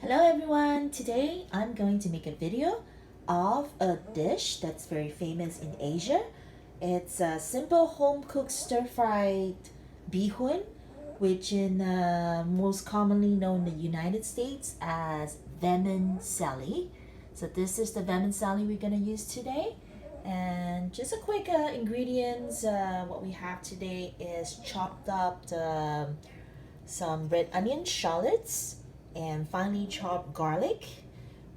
Hello everyone! Today I'm going to make a video of a dish that's very famous in Asia. It's a simple home-cooked stir-fried bee hoon, which in most commonly known in the United States as vermicelli. So this is the vermicelli we're going to use today. And just a quick ingredients, what we have today is chopped up some red onion shallots and finely chopped garlic.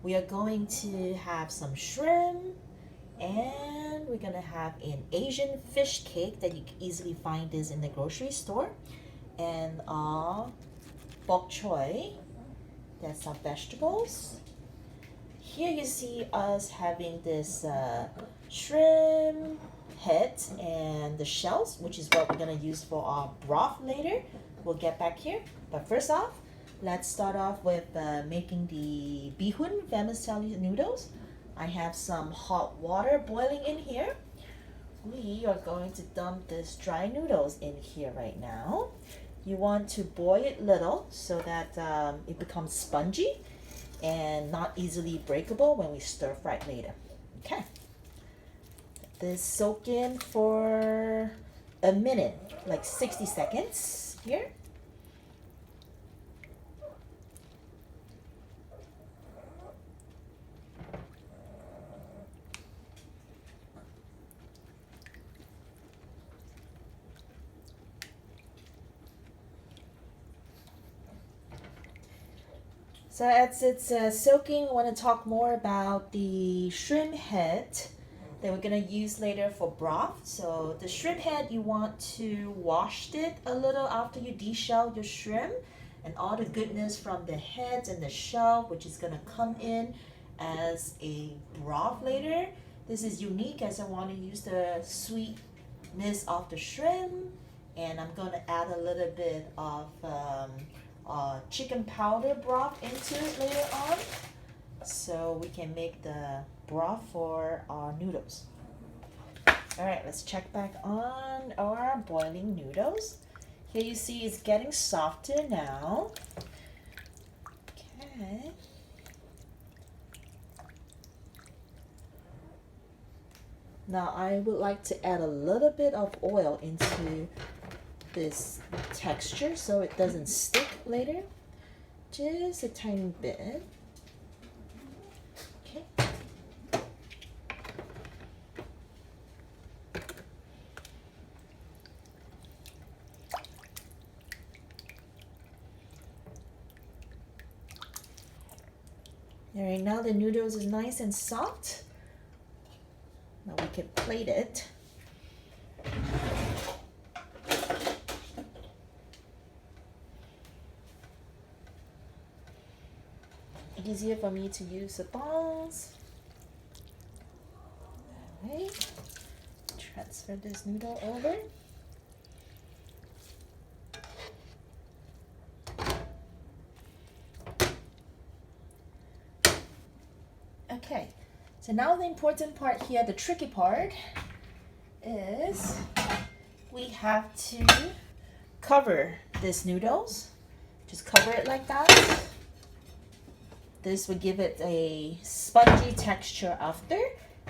We are going to have some shrimp, and we're gonna have an Asian fish cake that you can easily find this in the grocery store, and bok choy, that's some vegetables. Here you see us having this shrimp head and the shells, which is what we're gonna use for our broth later. We'll get back here, but first off, let's start off with making the bee hoon vermicelli noodles. I have some hot water boiling in here. We are going to dump this dry noodles in here right now. You want to boil it little so that it becomes spongy and not easily breakable when we stir fry later. Okay. Let this soak in for a minute, like 60 seconds here. So as it's soaking, I want to talk more about the shrimp head that we're going to use later for broth. So the shrimp head, you want to wash it a little after you deshell your shrimp, and all the goodness from the head and the shell, which is going to come in as a broth later. This is unique as I want to use the sweetness of the shrimp, and I'm going to add a little bit of chicken powder broth into it later on, so we can make the broth for our noodles. All right, let's check back on our boiling noodles. Here you see it's getting softer now. Okay. Now I would like to add a little bit of oil into this texture so it doesn't stick later. Just a tiny bit. Okay. All right, now the noodles is nice and soft. Now we can plate it. Easier for me to use the balls. All right, transfer this noodle over. Okay, so now the important part here, the tricky part, is we have to cover this noodles. Just cover it like that. This would give it a spongy texture after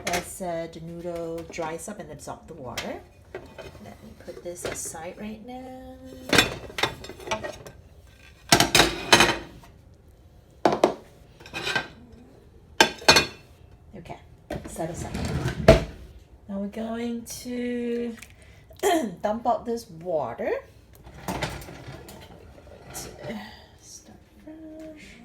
as the noodle dries up and absorbs the water. Let me put this aside right now. Okay, set aside. Now we're going to dump out this water. Start fresh.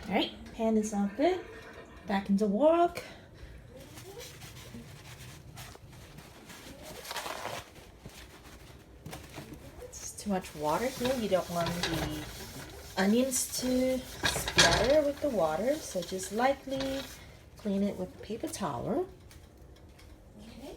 Alright, pan is on good. Back into wok. It's too much water here. You don't want the onions to splatter with the water, so just lightly clean it with a paper towel. Okay.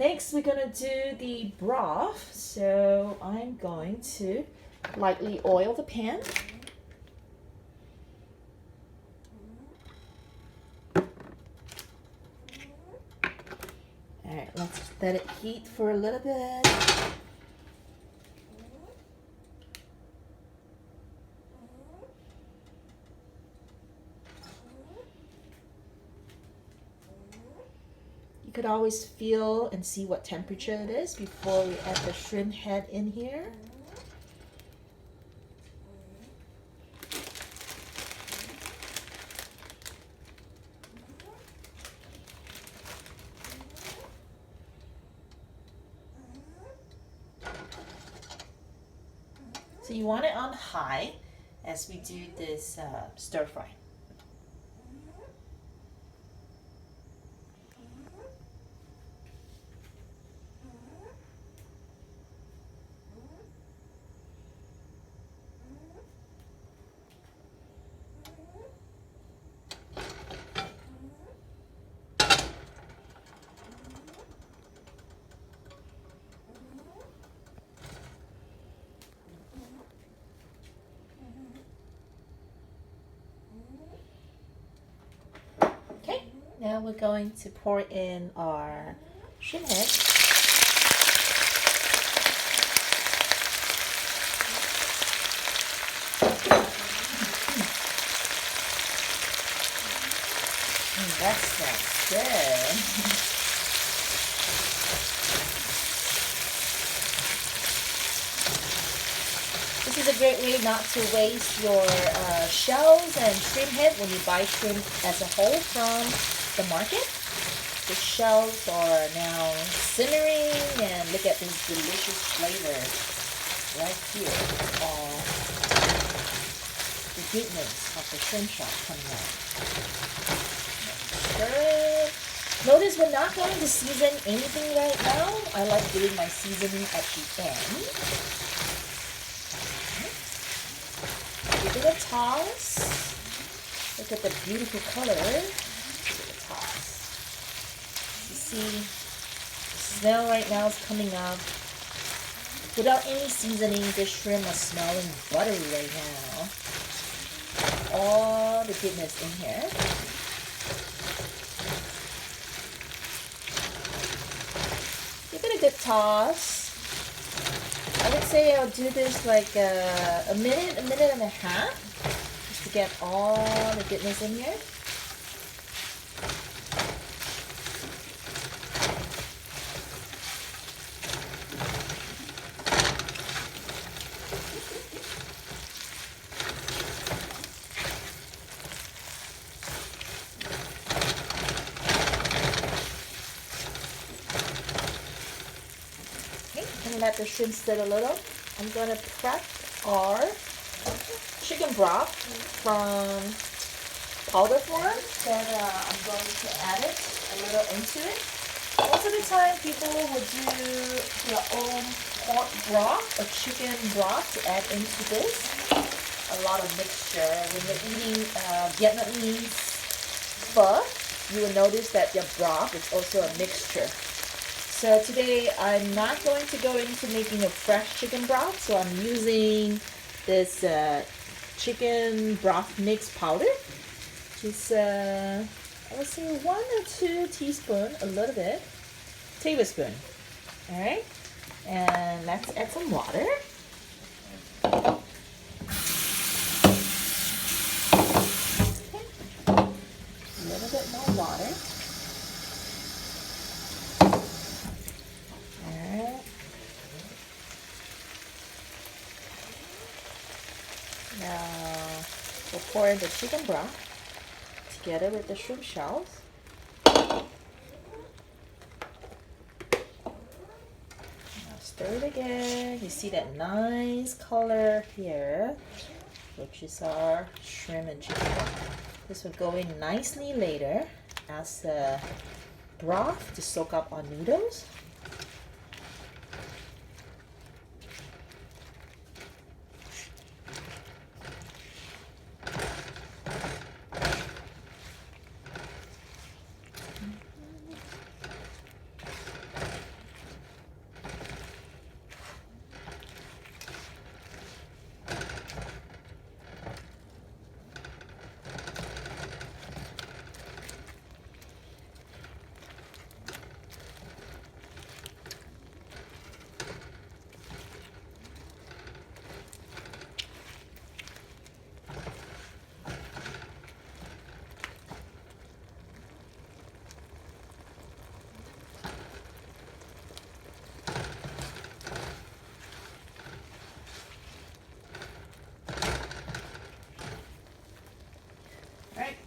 Next, we're gonna do the broth. So I'm going to lightly oil the pan. All right, let's let it heat for a little bit. You could always feel and see what temperature it is before we add the shrimp head in here. So you want it on high as we do this stir fry. Okay, now we're going to pour in our shrimp head. That smells good. This is a great way not to waste your shells and shrimp head when you buy shrimp as a whole from the market. The shells are now simmering, and look at this delicious flavor right here. All the goodness of the shrimp shell coming out. Stir it. Notice we're not going to season anything right now. I like doing my seasoning at the end. Give it a toss. Look at the beautiful color. Give it a toss. You see, the smell right now is coming up. Without any seasoning, the shrimp are smelling buttery right now. All the goodness in here. Give it a good toss. I would say I'll do this like a minute and a half, just to get all the goodness in here. Let the shrimp sit a little. I'm going to prep our chicken broth from powder form. Then I'm going to add it a little into it. Most of the time people will do their own pork broth or chicken broth to add into this. A lot of mixture. When you're eating Vietnamese pho, you will notice that your broth is also a mixture. So today I'm not going to go into making a fresh chicken broth, so I'm using this chicken broth mix powder. Just I would say 1 or 2 teaspoons, a little bit, tablespoon. All right, and let's add some water. Okay. A little bit more water. Now we'll pour in the chicken broth together with the shrimp shells. Now stir it again. You see that nice color here, which is our shrimp and chicken broth. This will go in nicely later as a broth to soak up our noodles.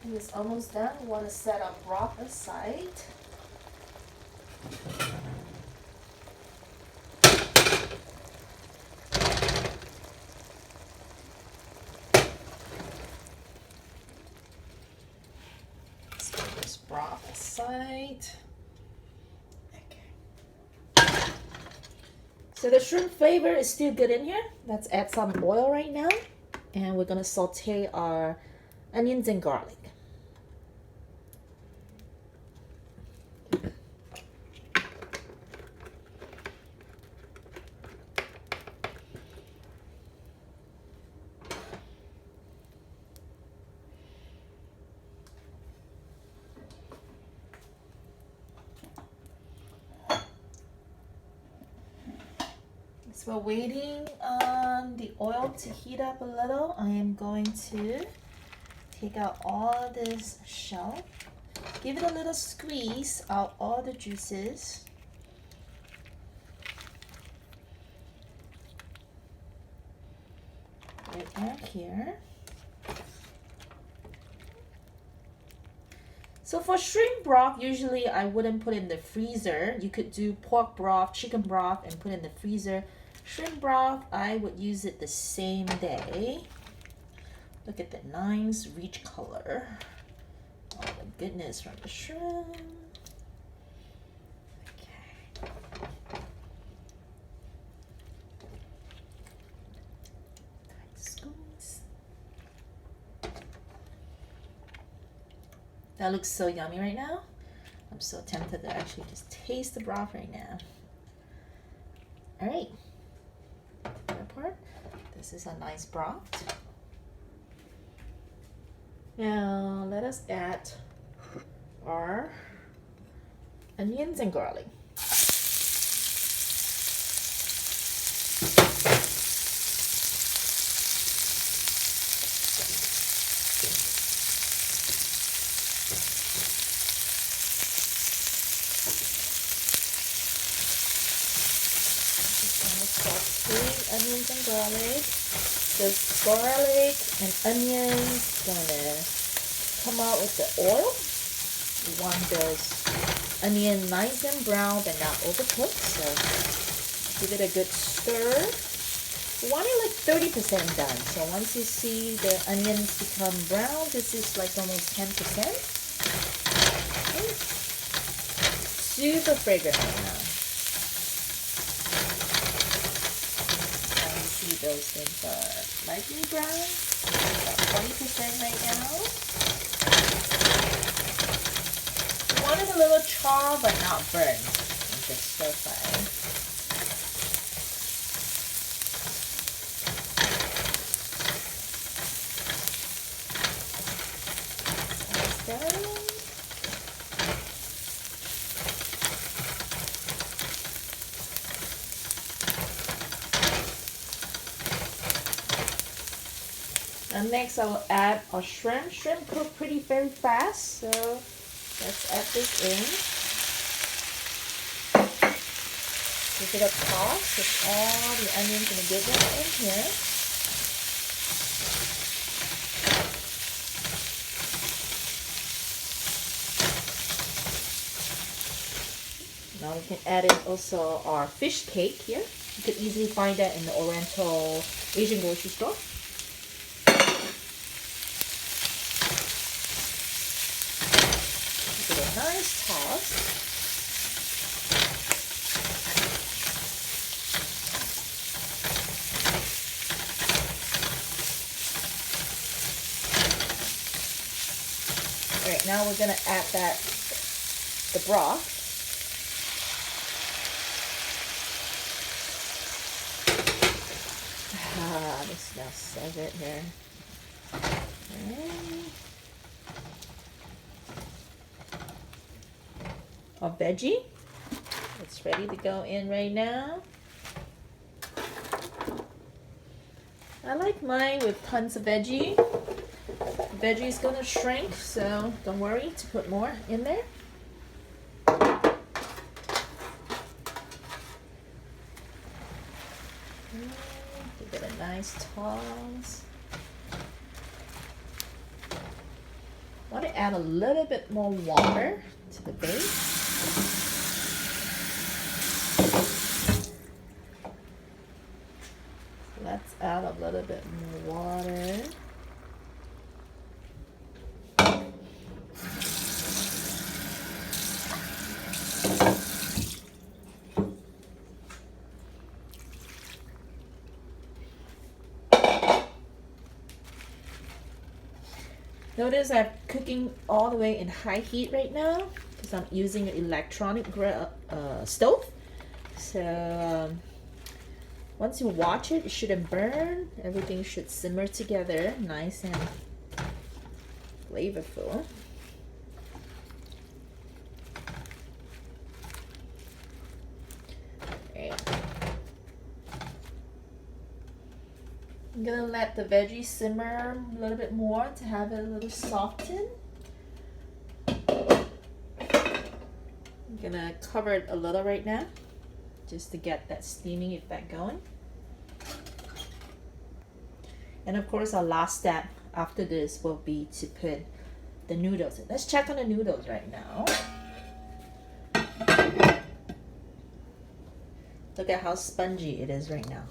It's almost done. We want to set our broth aside. Let's put this broth aside. Okay. So the shrimp flavor is still good in here. Let's add some oil right now. And we're going to saute our onions and garlic. So we're waiting on the oil to heat up a little. I am going to take out all this shell. Give it a little squeeze out all the juices. Right out here. So for shrimp broth, usually I wouldn't put in the freezer. You could do pork broth, chicken broth, and put in the freezer. Shrimp broth, I would use it the same day. Look at the nice rich color. Oh, the goodness from the shrimp. Okay. Squeeze. That looks so yummy right now. I'm so tempted to actually just taste the broth right now. All right. Part. This is a nice broth. Now let us add our onions and garlic. Onions and garlic. This garlic and onions gonna come out with the oil. We want this onion nice and brown but not overcooked. So give it a good stir. We want it like 30% done. So once you see the onions become brown, this is like almost 10%. Okay. Super fragrant right now. Those things are lightly brown, about 20% right now. We want it a little char but not burnt. And just stir fry. And next I will add our shrimp. Shrimp cook very fast, so let's add this in. Give it a toss with all the onions and the goodness in here. Now we can add in also our fish cake here. You could easily find that in the Oriental Asian grocery store. Nice toss. All right, now we're gonna add the broth. Ah, this smells so good here. Okay. Our veggie. It's ready to go in right now. I like mine with tons of veggie. Veggie is gonna shrink, so don't worry to put more in there. Give it a nice toss. Want to add a little bit more water to the base. Let's add a little bit more water. Notice I'm cooking all the way in high heat right now because I'm using an electronic stove. So once you watch it, it shouldn't burn. Everything should simmer together, nice and flavorful. I'm gonna let the veggies simmer a little bit more to have it a little soften. I'm gonna cover it a little right now just to get that steaming effect going. And of course our last step after this will be to put the noodles in. Let's check on the noodles right now. Look at how spongy it is right now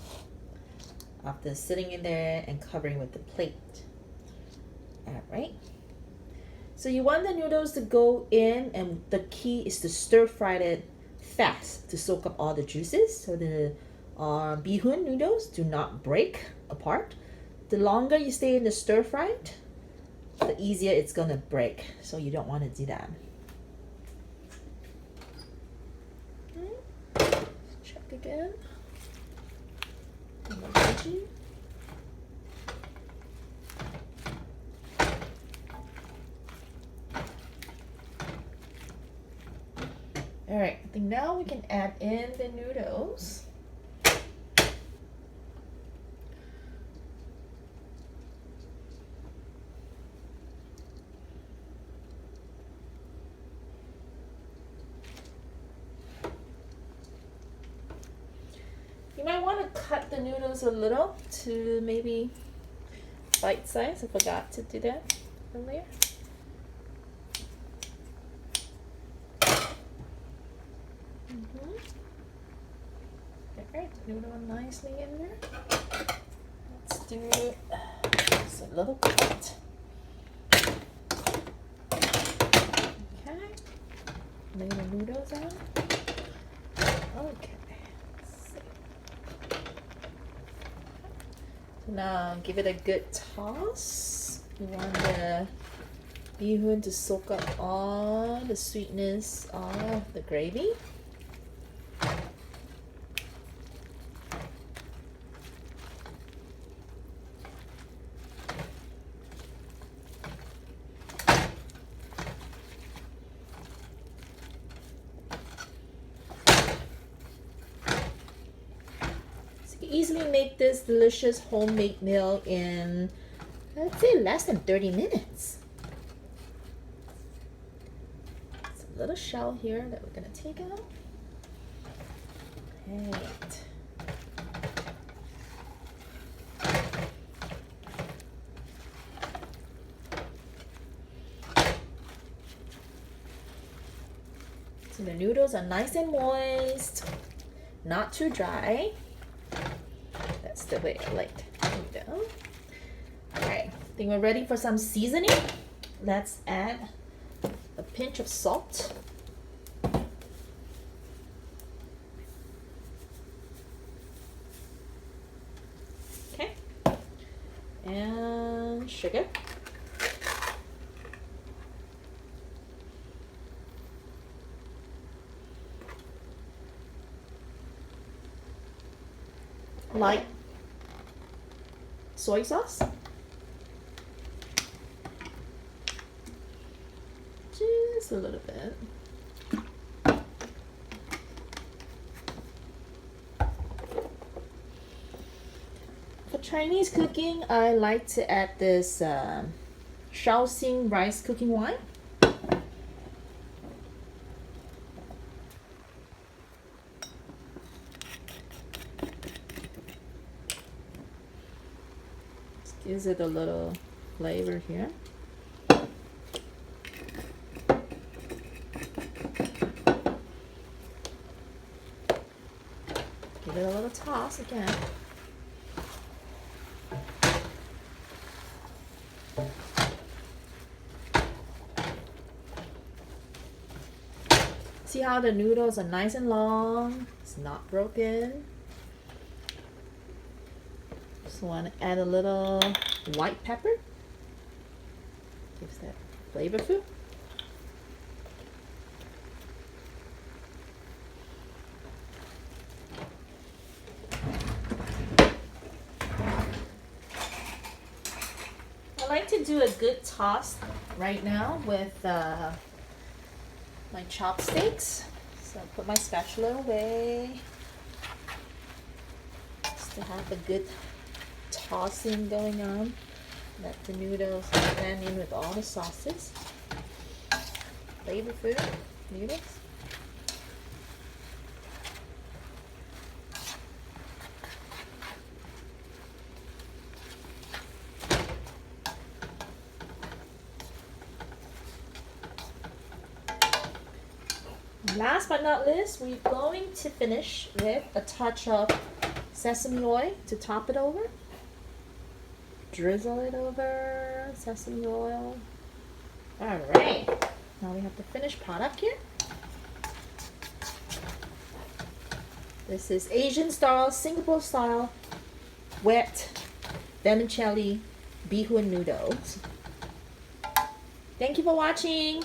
after sitting in there and covering with the plate. All right. So you want the noodles to go in, and the key is to stir fry it fast to soak up all the juices so the bee hoon noodles do not break apart. The longer you stay in the stir fried, the easier it's gonna break. So you don't want to do that. Okay. Check again. All right, I think now we can add in the noodles. You might want to cut the noodles a little to maybe bite size. I forgot to do that earlier. Alright, noodle nicely in there. Let's do just a little bit. Okay, lay the noodles out. Okay. So now give it a good toss. You want the bee hoon to soak up all the sweetness of the gravy. Easily make this delicious homemade meal in, I'd say, less than 30 minutes. It's a little shell here that we're going to take out. Right. So the noodles are nice and moist, not too dry. That's the way I like it. Alright, I think we're ready for some seasoning. Let's add a pinch of salt. Okay. And sugar. Light soy sauce. Just a little bit. For Chinese cooking, I like to add this Shaoxing rice cooking wine. Gives it a little flavor here. Give it a little toss again. See how the noodles are nice and long? It's not broken. Just want to add a little white pepper. Gives that flavorful. I like to do a good toss right now with my chopsticks. So I'll put my spatula away. Just to have a good tossing going on. Let the noodles blend in with all the sauces. Flavorful noodles. Last but not least, we're going to finish with a touch of sesame oil to top it over. Drizzle it over sesame oil. Alright, now we have the finished product here. This is Asian style, Singapore style, wet vermicelli bee hoon noodles. Thank you for watching.